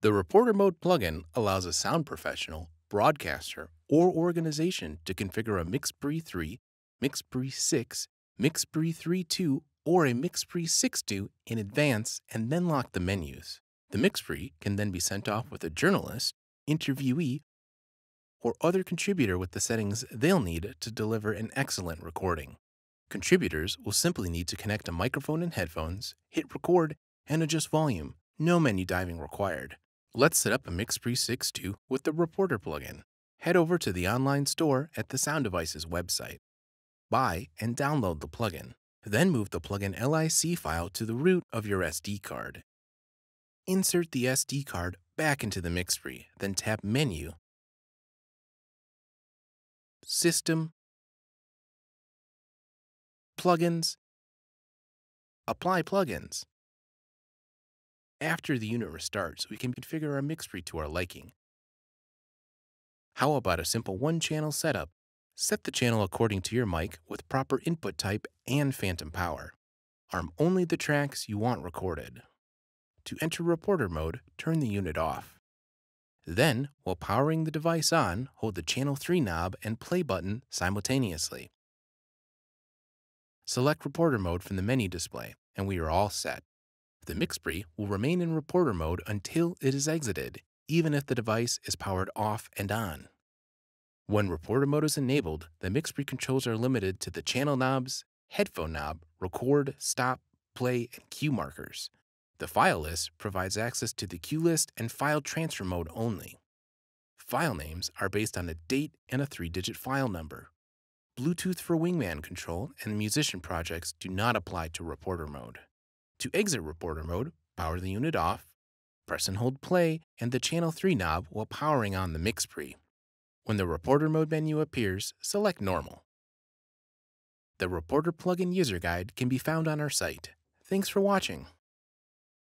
The Reporter Mode plugin allows a sound professional, broadcaster, or organization to configure a MixPre-3, MixPre-6, MixPre-3 II, or a MixPre-6 II in advance and then lock the menus. The MixPre can then be sent off with a journalist, interviewee, or other contributor with the settings they'll need to deliver an excellent recording. Contributors will simply need to connect a microphone and headphones, hit record, and adjust volume. No menu diving required. Let's set up a MixPre-6 II with the Reporter plugin. Head over to the online store at the Sound Devices website. Buy and download the plugin. Then move the plugin LIC file to the root of your SD card. Insert the SD card back into the MixPre, then tap Menu, System, Plugins, Apply Plugins. After the unit restarts, we can configure our MixPre to our liking. How about a simple one-channel setup? Set the channel according to your mic with proper input type and phantom power. Arm only the tracks you want recorded. To enter Reporter mode, turn the unit off. Then, while powering the device on, hold the Channel 3 knob and play button simultaneously. Select Reporter mode from the menu display, and we are all set. The MixPre will remain in Reporter mode until it is exited, even if the device is powered off and on. When Reporter mode is enabled, the MixPre controls are limited to the channel knobs, headphone knob, record, stop, play, and cue markers. The file list provides access to the cue list and file transfer mode only. File names are based on a date and a 3-digit file number. Bluetooth for Wingman control and musician projects do not apply to Reporter mode. To exit Reporter mode, power the unit off, press and hold play and the Channel 3 knob while powering on the MixPre. When the Reporter mode menu appears, select Normal. The Reporter plugin user guide can be found on our site. Thanks for watching.